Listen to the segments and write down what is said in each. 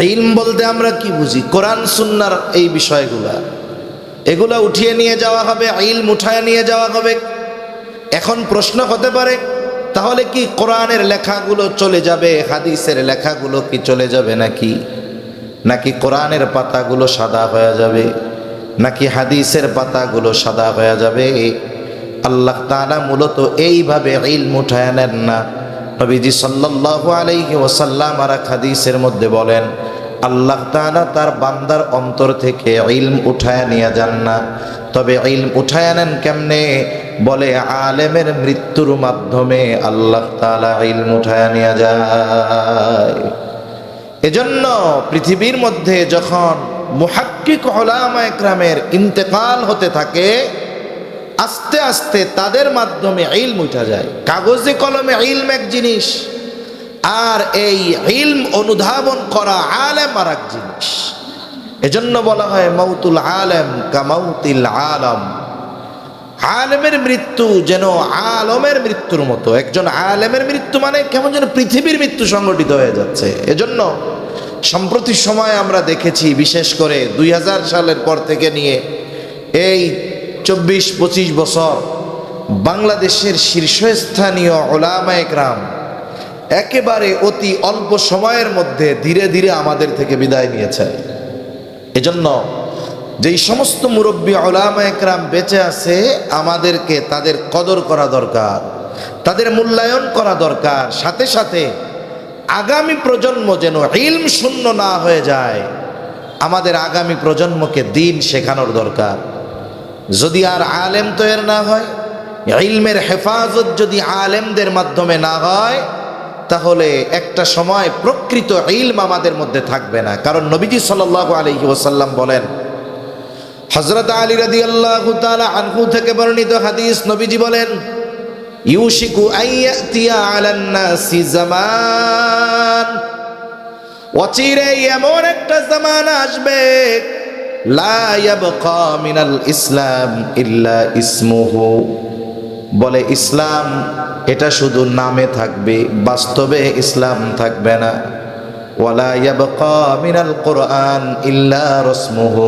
ইলম বলতে আমরা কি বুঝি? কোরআন সুন্নাহর এই বিষয়গুলা, এগুলা উঠিয়ে নিয়ে যাওয়া হবে, ইলম উঠায় নিয়ে যাওয়া হবে। এখন প্রশ্ন হতে পারে, তাহলে কি কোরআনের লেখাগুলো চলে যাবে, হাদিসের লেখাগুলো কি চলে যাবে নাকি কোরআনের পাতাগুলো সাদা হয়ে যাবে, নাকি হাদিসের পাতাগুলো সাদা হয়ে যাবে? আল্লাহ তাআলা মূলত এইভাবে ইলম উঠায় নেন না। নবীজি সাল্লাল্লাহু আলাইহি ওয়াসাল্লাম আর হাদিসের মধ্যে বলেন, আল্লাহ তাআলা তার বান্দার অন্তর থেকে ইলম উঠায় নিয়ে যান না। তবে ইলম উঠায় নেন কেমনে? বলে আলেমের মৃত্যুর মাধ্যমে আল্লাহ তাআলা ইলম উঠায় নিয়ে যায়। এজন্য পৃথিবীর মধ্যে যখন মুহাক্কিক উলামা ইকরামের ইন্তেকাল হতে থাকে, আস্তে আস্তে তাদের মাধ্যমে ইলম উঠা যায়। কাগজে কলমে ইলম এক জিনিস, আর এই ইলম অনুধাবন করা আলেম আর এক জিনিস। এজন্য বলা হয় মাউতুল আলেম কামাউতিল আলম। আলেমের মৃত্যু যেন আলমের মৃত্যুর মতো। একজন আলেমের মৃত্যু মানে কেমন যেন পৃথিবীর মৃত্যু সংগঠিত হয়ে যাচ্ছে। এজন্য সম্প্রতি সময় আমরা দেখেছি, বিশেষ করে 2000 সালের পর থেকে নিয়ে এই 24-25 বছর বাংলাদেশের শীর্ষস্থানীয় উলামা ইকরাম একেবারে অতি অল্প সময়ের মধ্যে ধীরে ধীরে আমাদের থেকে বিদায় নিয়েছে। এজন্য যেই সমস্ত মুরব্বী উলামা ইকরাম বেঁচে আছে, আমাদেরকে তাদের কদর করা দরকার, তাদের মূল্যায়ন করা দরকার। সাথে সাথে আগামী প্রজন্ম যেন ইলম শূন্য না হয়ে যায়, আমাদের আগামী প্রজন্মকে দ্বীন শেখানোর দরকার। যদি আর আলেম তৈরি না হয়, ইলমের হেফাজত যদি আলেমদের মাধ্যমে না হয়, তাহলে একটা সময় প্রকৃত ইলম আমাদের মধ্যে থাকবে না। কারণ নবীজি সাল্লাল্লাহু আলাইহি ওয়াসাল্লাম বলেন, হযরত আলী রাদিয়াল্লাহু তাআলা আনহু থেকে বর্ণিত হাদিস, নবীজি বলেন, ইউশিকু আইয়াতিয়া আলান নাসি জামান, অচিরে এমন একটা জামানা আসবে, লা ইয়াবকা মিনাল ইসলাম ইল্লা ইসমুহু, বলে ইসলাম এটা শুধু নামে থাকবে, বাস্তবে ইসলাম থাকবে না। ওয়ালা ইয়াবকা মিনাল কুরআন ইল্লা রাসমুহু,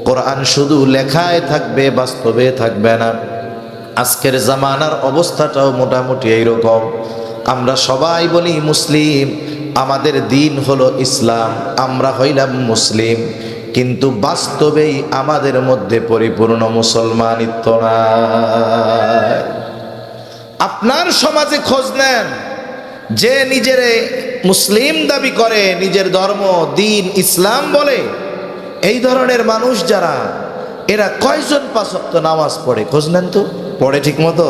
কোরআন শুধু লেখায় থাকবে, বাস্তবে থাকবে না। আজকের জামানার অবস্থাটাও মোটামুটি এইরকম। আমরা সবাই বলি মুসলিম, আমাদের দিন হলো ইসলাম, আমরা হইলাম মুসলিম, কিন্তু বাস্তবেই আমাদের মধ্যে পরিপূর্ণ মুসলমানিত্ব নাই। আপনার সমাজে খোঁজ নেন, যে নিজেরে মুসলিম দাবি করে, নিজের ধর্ম দিন ইসলাম বলে, এই ধরনের মানুষ যারা, এরা কয়জন 5 ওয়াক্ত নামাজ পড়ে? খোঁজ নেন তো। পড়ে ঠিক মতো?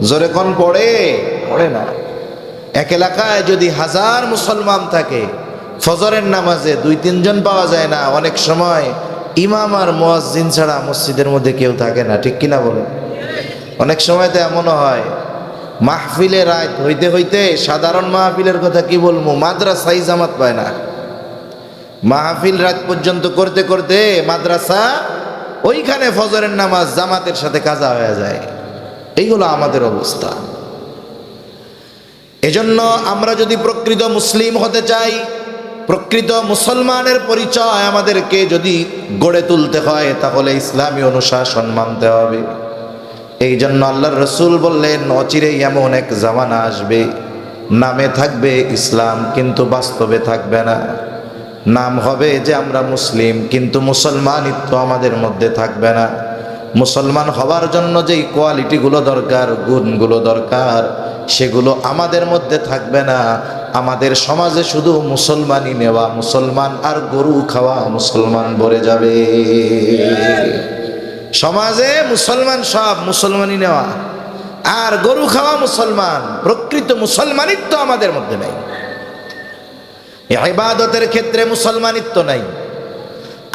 জোরে কোন পড়ে না। এক এলাকায় যদি 1000 মুসলমান থাকে, ফজরের নামাজে 2-3 জন পাওয়া যায় না। অনেক সময় ইমাম আর মুয়াজ্জিন ছাড়া মসজিদের মধ্যে কেউ থাকে না, ঠিক কিনা বলেন? অনেক সময় তো এমনও হয়, মাহফিলে রাত হইতে হইতে, সাধারণ মাহফিলের কথা কি বলবো, মাদ্রাসায় জামাত পায় না। মাহফিল রাত পর্যন্ত করতে করতে মাদ্রাসা, ওইখানে ফজরের নামাজ জামাতের সাথে কাজা হয়ে যায়। এইগুলো আমাদের অবস্থা। এজন্য আমরা যদি প্রকৃত মুসলিম হতে চাই, প্রকৃত মুসলমানের পরিচয় আমাদেরকে যদি গড়ে তুলতে হয়, তাহলে ইসলামী অনুশাসন মানতে হবে। এই জন্য আল্লাহর রাসূল বললেন, অচিরেই এমন এক জামানা আসবে, নামে থাকবে ইসলাম কিন্তু বাস্তবে থাকবে না। নাম হবে যে আমরা মুসলিম, কিন্তু মুসলমানিত্ব আমাদের মধ্যে থাকবে না। মুসলমান হওয়ার জন্য যেই কোয়ালিটিগুলো দরকার, গুণগুলো দরকার, সেগুলো আমাদের মধ্যে থাকবে না। আমাদের সমাজে শুধু মুসলমানই নেওয়া, মুসলমান আর গরু খাওয়া মুসলমান ভরে যাবে। সমাজে মুসলমান, সব মুসলমানই নেওয়া আর গরু খাওয়া মুসলমান। প্রকৃত মুসলমানিত্ব আমাদের মধ্যে নাই। ইবাদতের ক্ষেত্রে মুসলমানিত্ব নাই,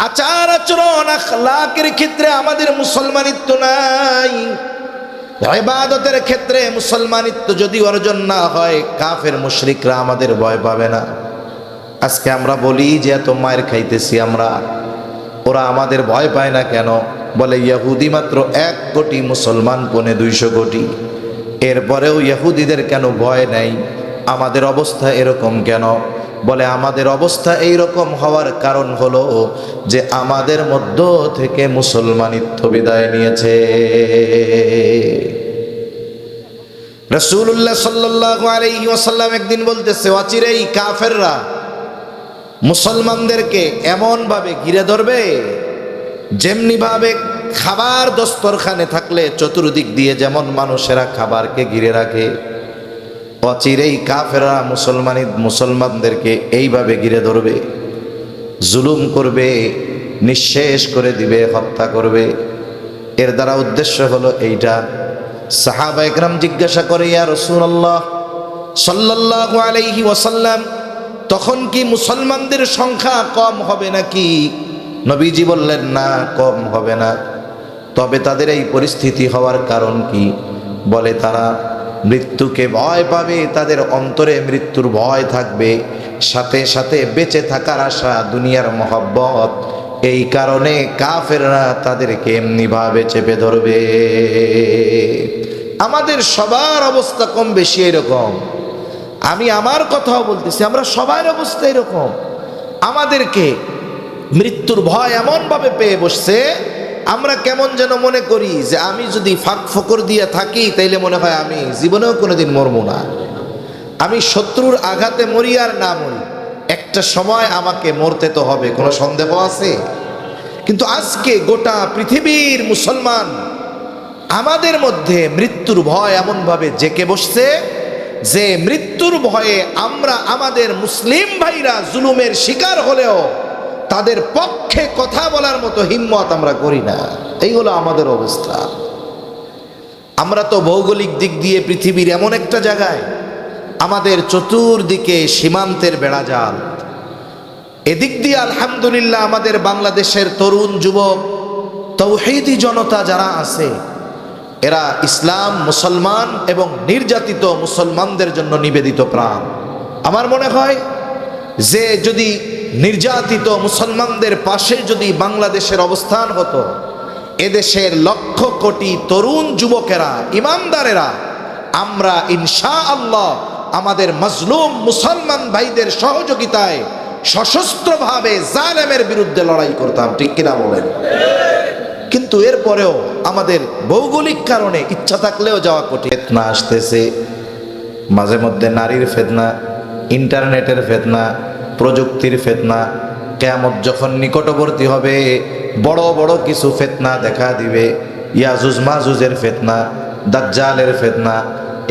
আচার আচরণ আখলাকের ক্ষেত্রে আমাদের মুসলমানিত্ব নাই। ইবাদতের ক্ষেত্রে মুসলমানিত্ব যদি অর্জন না হয়, কাফের মুশরিকরা আমাদের ভয় পাবে না। আজকে আমরা বলি যে এত মায়ের খাইতেছি আমরা, ওরা আমাদের ভয় পায় না কেন? বলে ইহুদি মাত্র 1 কোটি, মুসলমান 250 কোটি। এরপরেও ইহুদিদের কেন ভয় নাই? আমাদের অবস্থা এরকম কেন? বলে আমাদের অবস্থা এই রকম হওয়ার কারণ হলো যে আমাদের মধ্য থেকে মুসলমানিত্ব বিদায় নিয়েছে। রাসূলুল্লাহ সাল্লাল্লাহু আলাইহি ওয়াসাল্লাম একদিন বলতেছে, অচিরেই কাফেররা মুসলমানদেরকে এমন ভাবে ঘিরে ধরবে যেমনি ভাবে খাবার দস্তরখানে থাকলে চতুর্দিক দিয়ে যেমন মানুষেরা খাবারকে ঘিরে রাখে, অচিরেই কাফেররা মুসলমানদেরকে এইভাবে ঘিরে ধরবে, জুলুম করবে, নিঃশেষ করে দিবে, হত্যা করবে। এর দ্বারা উদ্দেশ্য হলো এইটা। সাহাবা একরাম জিজ্ঞাসা করে, ইয়া রাসূলুল্লাহ সাল্লাল্লাহু আলাইহি ওয়াসাল্লাম, তখন কি মুসলমানদের সংখ্যা কম হবে নাকি? নবীজি বললেন, না, কম হবে না। তবে তাদের এই পরিস্থিতি হওয়ার কারণ কি? বলে তারা মৃত্যুকে ভয় পাবে, তাদের অন্তরে মৃত্যুর ভয় থাকবে, সাথে সাথে বেঁচে থাকার আশা, দুনিয়ার মহব্বত। এই কারণে কাফেররা তাদেরকে এমনিভাবে চেপে ধরবে। আমাদের সবার অবস্থা কম বেশি এরকম। আমি আমার কথাও বলতেছি, আমরা সবার অবস্থা এরকম। আমাদেরকে মৃত্যুর ভয় এমনভাবে পেয়ে বসছে, আমরা কেমন যেন মনে করি যে আমি যদি ফাঁক ফোকর দিয়ে থাকি তাইলে মনে হয় আমি জীবনেও কোনোদিন মরবো না। আমি শত্রুর আঘাতে মরি আর না মরি, একটা সময় আমাকে মরতে তো হবে, কোনো সন্দেহ আছে? কিন্তু আজকে গোটা পৃথিবীর মুসলমান, আমাদের মধ্যে মৃত্যুর ভয় এমনভাবে জেঁকে বসছে যে মৃত্যুর ভয়ে আমরা আমাদের মুসলিম ভাইরা জুলুমের শিকার হলেও তাদের পক্ষে কথা বলার মতো হিম্মত আমরা করি না। এই হলো আমাদের অবস্থা। আমরা তো ভৌগোলিক দিক দিয়ে পৃথিবীর এমন একটা জায়গায়, আমাদের চতুর্দিকে সীমান্তের বেড়াজাল। এদিক দিয়ে আলহামদুলিল্লাহ আমাদের বাংলাদেশের তরুণ যুবক তৌহিদি জনতা যারা আছে, এরা ইসলাম, মুসলমান এবং নির্যাতিত মুসলমানদের জন্য নিবেদিত প্রাণ। আমার মনে হয় যে যদি নির্যাতিত মুসলমানদের পাশে যদি বাংলাদেশের অবস্থান হতো, এদেশের লক্ষ কোটি তরুণ যুবকেরা, ইমানদারেরা, আমরা ইনশাআল্লাহ আমাদের মজলুম মুসলমান ভাইদের সহযোগিতায় সশস্ত্রভাবে জালেমের বিরুদ্ধে লড়াই করতাম। ঠিক কিনা বলেন? কিন্তু এরপরেও আমাদের ভৌগোলিক কারণে ইচ্ছা থাকলেও যাওয়া কঠিন। ফিতনা আসতেছে, মাঝে মধ্যে নারীর ফিতনা, ইন্টারনেটের ফিতনা, প্রযুক্তির ফিতনা। কিয়ামত যখন নিকটবর্তী হবে, বড় বড় কিছু ফিতনা দেখা দিবে। ইয়াজুজ মাজুজের ফিতনা, দাজ্জালের ফিতনা,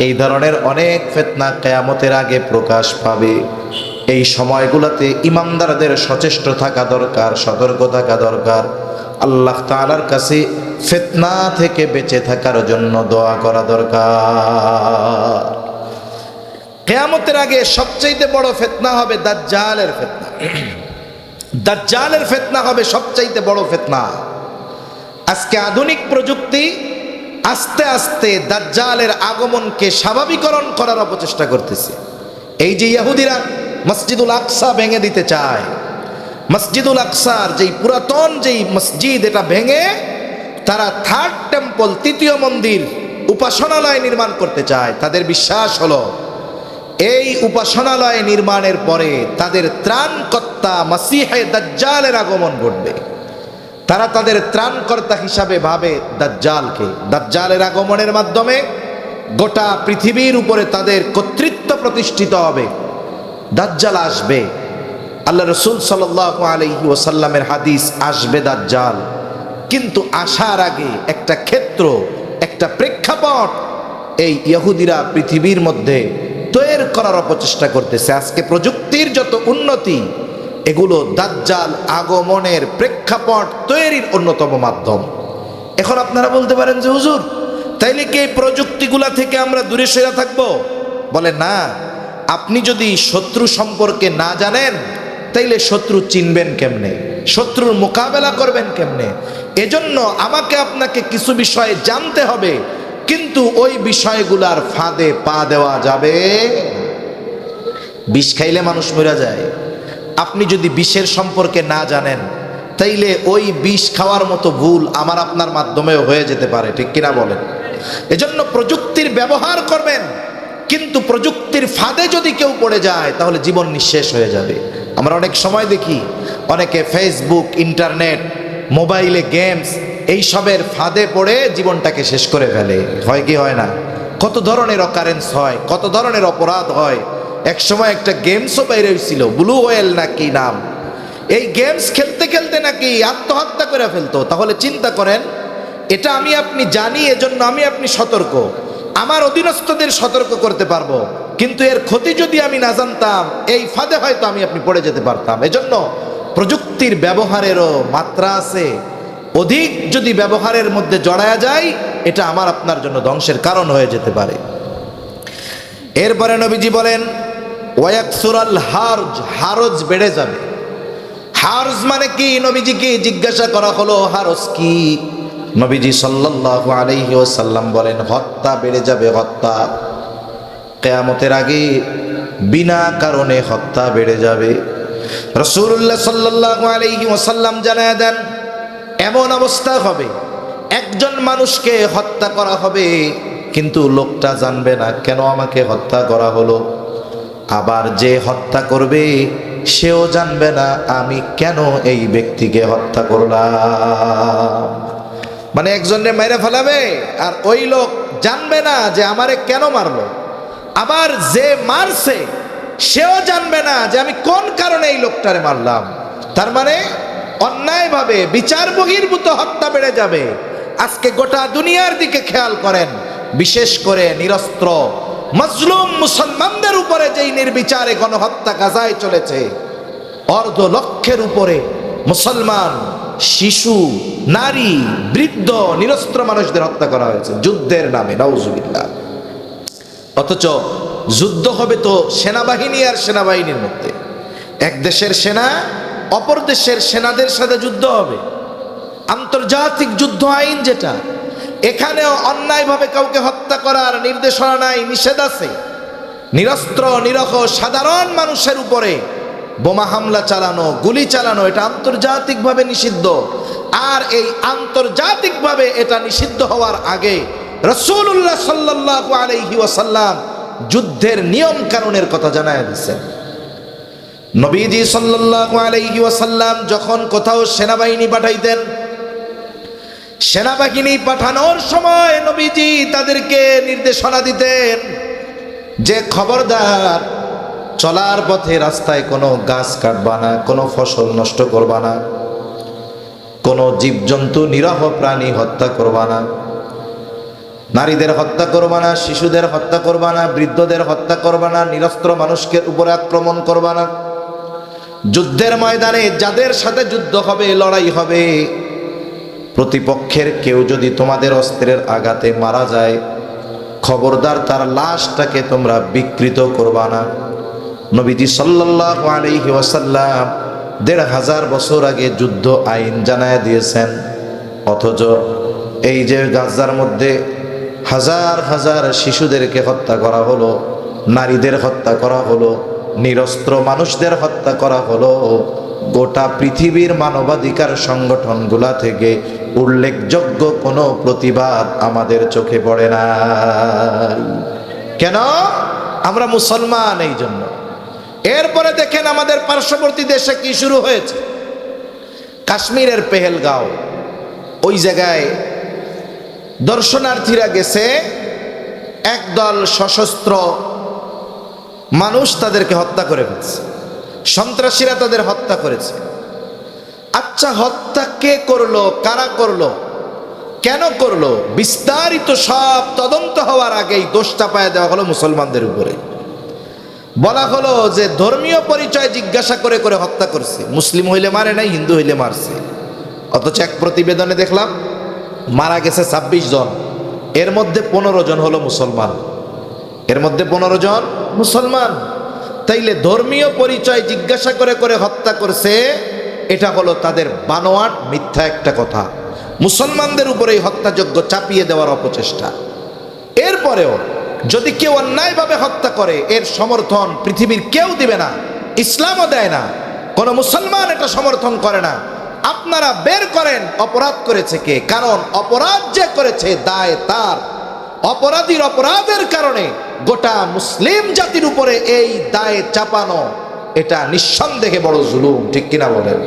এই ধরনের অনেক ফিতনা কিয়ামতের আগে প্রকাশ পাবে। এই সময়গুলোতে ইমানদারদের সচেষ্ট থাকা দরকার, সতর্ক থাকা দরকার। আল্লাহ তাআলার কাছে ফিতনা থেকে বেঁচে থাকার জন্য দোয়া করা দরকার। কিয়ামতের আগে সবচেয়ে বড় ফিতনা হবে দাজ্জালের ফিতনা। দাজ্জালের ফিতনা হবে সবচেয়ে বড় ফিতনা। আজকে আধুনিক প্রযুক্তি আস্তে আস্তে দাজ্জালের আগমনকে স্বাভাবিকরণ করার অপচেষ্টা করতেছে। এই যে ইহুদিরা মসজিদুল আকসা ভেঙে দিতে চায়, মসজিদুল আকসার যেই পুরাতন যেই মসজিদ, এটা ভেঙে তারা থার্ড টেম্পল, তৃতীয় মন্দির, উপাসনালয় নির্মাণ করতে চায়। তাদের বিশ্বাস হলো এই উপাসনালয় নির্মাণের পরে তাদের ত্রাণকর্তা মাসিহে দাজ্জালের আগমন ঘটবে। তারা তাদের ত্রাণকর্তা হিসাবে ভাবে দাজ্জালকে। দাজ্জালের আগমনের মাধ্যমে গোটা পৃথিবীর উপরে তাদের কর্তৃত্ব প্রতিষ্ঠিত হবে। দাজ্জাল আসবে, আল্লাহ রসুল সাল্লাল্লাহু আলাইহি ওয়াসাল্লামের হাদিস, আসবে দাজ্জাল। কিন্তু আসার আগে একটা ক্ষেত্র, একটা প্রেক্ষাপট এই ইহুদিরা পৃথিবীর মধ্যে তৈরি করার অপচেষ্টা করতেছে। আজকে প্রযুক্তির যত উন্নতি, এগুলো দাজ্জাল আগমনের প্রেক্ষাপট তৈরির অন্যতম মাধ্যম। এখন আপনারা বলতে পারেন যে হুজুর, তাইলে কি এই প্রযুক্তিগুলা থেকে আমরা দূরে সরে থাকবো? বলে না, আপনি যদি শত্রু সম্পর্কে না জানেন তাইলে শত্রু চিনবেন কেমনে, শত্রুর মোকাবেলা করবেন কেমনে? এজন্য আমাকে আপনাকে কিছু বিষয় জানতে হবে, কিন্তু ওই বিষয়গুলার ফাঁদে পা দেওয়া যাবে। বিষ খাইলে মানুষ মরে যায়। আপনি যদি বিষের সম্পর্কে না জানেন তাইলে ওই বিষ খাওয়ার মতো ভুল আমার আপনার মাধ্যমেও হয়ে যেতে পারে। ঠিক কিনা বলেন? এজন্য প্রযুক্তির ব্যবহার করবেন, কিন্তু প্রযুক্তির ফাঁদে যদি কেউ পড়ে যায় তাহলে জীবন নিঃশেষ হয়ে যাবে। আমরা অনেক সময় দেখি অনেকে ফেসবুক, ইন্টারনেট, মোবাইলে গেমস এইসবের ফাঁদে পড়ে জীবনটাকে শেষ করে ফেলে। হয় কি হয় না? কত ধরনের অকারেন্স হয়, কত ধরনের অপরাধ হয়। এক সময় একটা গেমসও বাইরে হয়েছিল, ব্লু ওয়েল না কি নাম। এই গেমস খেলতে খেলতে নাকি আত্মহত্যা করে ফেলতো। তাহলে চিন্তা করেন, এটা আমি আপনি জানি, এজন্য আমি আপনি সতর্ক, আমার অধীনস্থদের সতর্ক করতে পারবো, কিন্তু এর ক্ষতি যদি আমি না জানতাম এই ফাঁদে হয়তো আমি আপনি পড়ে যেতে পারতাম। এজন্য প্রযুক্তির ব্যবহারেরও মাত্রা আছে। অধিক যদি ব্যবহারের মধ্যে জড়ায়া যায় এটা আমার আপনার জন্য ধ্বংসের কারণ হয়ে যেতে পারে। এরপরে নবীজি বলেন ওয়ায়াকসুরাল হারজ, হারজ বেড়ে যাবে। হারজ মানে কি? নবীজিকে জিজ্ঞাসা করা হলো হারজ কি? নবীজি সাল্লাল্লাহু আলাইহি ওয়াসাল্লাম বলেন হত্যা বেড়ে যাবে, হত্যা। কিয়ামতের আগে বিনা কারণে হত্যা বেড়ে যাবে। রাসূলুল্লাহ সাল্লাল্লাহু আলাইহি ওয়াসাল্লাম জানায় দেন এমন অবস্থা হবে, একজন মানুষকে হত্যা করা হবে কিন্তু লোকটা জানবে না কেন আমাকে হত্যা করা হলো। আবার যে হত্যা করবে সেও জানবে না আমি কেন এই ব্যক্তিকে হত্যা করলাম। মানে একজনে মেরে ফেলাবে আর ওই লোক জানবে না যে আমারে কেন মারলো। আবার যে মারছে সেও জানবে না যে আমি কোন কারণে এই লোকটারে মারলাম। তার মানে অন্যায়ভাবে বিচার বহির্ভূত হত্যা বেড়ে যাবে। আজকে গোটা দুনিয়ার দিকে খেয়াল করেন, বিশেষ করে নিরস্ত্র মজলুম মুসলমানদের উপরে যেই নির্বিচারে গণহত্যা গাজায় চলেছে, অর্ধ লক্ষের উপরে মুসলমান, শিশু, নারী, বৃদ্ধ, নিরস্ত্র মানুষদের হত্যা করা হয়েছে যুদ্ধের নামে, নাউজুবিল্লাহ। অথচ যুদ্ধ হবে তো সেনাবাহিনী আর সেনাবাহিনীর মধ্যে। এক দেশের সেনা অপর দেশের সেনাদের সাথে যুদ্ধ হবে, আন্তর্জাতিক যুদ্ধ আইন যেটা, এখানেও অন্যায়ভাবে কাউকে হত্যা করার নির্দেশনা নাই, নিষেধ আছে। নিরস্ত্র নিরহ সাধারণ মানুষের উপরে বোমা হামলা চালানো, গুলি চালানো এটা আন্তর্জাতিকভাবে নিষিদ্ধ। আর এই আন্তর্জাতিকভাবে এটা নিষিদ্ধ হওয়ার আগে রাসূলুল্লাহ সাল্লাল্লাহু আলাইহি ওয়াসাল্লাম যুদ্ধের নিয়ম কানুনের কথা জানায় দিয়েছেন। নবীজি সাল্লাল্লাহু আলাইহি ওয়াসাল্লাম যখন কোথাও সেনাবাহিনী পাঠাইতেন, সেনাবাহিনী পাঠানোর সময় নবীজি তাদেরকে নির্দেশনা দিতেন যে খবরদার চলার পথে রাস্তায় কোনো গাছ কাটবা না, কোনো ফসল নষ্ট করবা না, কোনো জীবজন্তু নিরহ প্রাণী হত্যা করবা না, নারীদের হত্যা করবা না, শিশুদের হত্যা করবা না, বৃদ্ধদের হত্যা করবা না, নিরস্ত্র মানুষকে উপরে আক্রমণ করবা না। যুদ্ধের ময়দানে যাদের সাথে যুদ্ধ হবে, লড়াই হবে, প্রতিপক্ষের কেউ যদি তোমাদের অস্ত্রের আঘাতে মারা যায় খবরদার তার লাশটাকে তোমরা বিকৃত করবা না। নবীজি সাল্লাল্লাহু আলাইহি ওয়াসাল্লাম ১৫০০ বছর আগে যুদ্ধ আইন জানায় দিয়েছেন। অথচ এই যে গাজার মধ্যে হাজার হাজার শিশুদেরকে হত্যা করা হলো, নারীদের হত্যা করা হলো, নিরস্ত্র মানুষদের হত্যা করা হলো, গোটা পৃথিবীর মানবাধিকার সংগঠনগুলা থেকে উল্লেখযোগ্য কোনো প্রতিবাদ আমাদের চোখে পড়ে না। কেন? আমরা মুসলমান, এই জন্য। এরপরে দেখেন আমাদের পার্শ্ববর্তী দেশে কি শুরু হয়েছে। কাশ্মীরের পেহেলগাঁও, ওই জায়গায় দর্শনার্থীরা গেছে, একদল সশস্ত্র মানুষ তাদেরকে হত্যা করে ফেলছে, সন্ত্রাসীরা তাদের হত্যা করেছে। আচ্ছা, হত্যা কে করলো, কারা করলো, কেন করলো, বিস্তারিত সব তদন্ত হওয়ার আগেই দোষ চাপায়া দেওয়া হলো মুসলমানদের উপরে। বলা হলো যে ধর্মীয় পরিচয় জিজ্ঞাসা করে করে হত্যা করছে, মুসলিম হইলে মারে নাই, হিন্দু হইলে মারছে। অথচ এক প্রতিবেদনে দেখলাম মারা গেছে ২৬ জন, এর মধ্যে ১৫ জন হলো মুসলমান, এর মধ্যে ১৫ জন মুসলমান। তাইলে ধর্মীয় পরিচয় জিজ্ঞাসা করে করে হত্যা করছে, এটা হলো তাদের বানোয়াট মিথ্যা একটা কথা, মুসলমানদের উপরে এই হত্যাযজ্ঞ চাপিয়ে দেওয়ার অপচেষ্টা। এরপরেও যদি কেউ অন্যায়ভাবে হত্যা করে এর সমর্থন পৃথিবীর কেউ দিবে না, ইসলামও দেয় না, কোনো মুসলমান এটা সমর্থন করে না। আপনারা বের করেন অপরাধ করেছে কে, কারণ অপরাধ যে করেছে দায় তার। অপরাধীর অপরাধের কারণে গোটা মুসলিম জাতির উপরে এই দায় চাপানো, এটা নিঃসন্দেহে বড় জুলুম, ঠিক কিনা বলেন?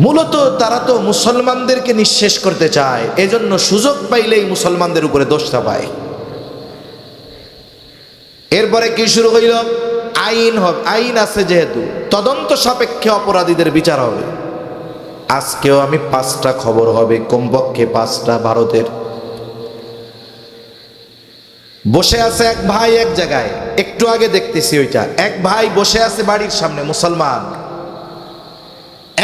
মূলত তারা তো মুসলমানদেরকে নিঃশেষ করতে চায়, এজন্য সুযোগ পাইলেই মুসলমানদের উপরে দোষটা পায়। এরপরে কি শুরু হইল? আইন হবে, আইন আছে যেহেতু তদন্ত সাপেক্ষে অপরাধীদের বিচার হবে। আজকেও আমি 5টা খবর হবে, কমপক্ষে 5টা ভারতের। বসে আছে এক ভাই এক জায়গায়, একটু আগে দেখতেছি ওইটা, এক ভাই বসে আছে বাড়ির সামনে মুসলমান,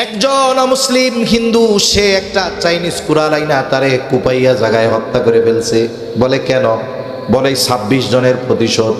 একজন মুসলিম হিন্দু, সে একটা চাইনিজ কুড়ালাইনা তারে কুপাইয়া জায়গায় হত্যা করে ফেলছে। বলে কেন? বলে 26 জনের প্রতিশোধ।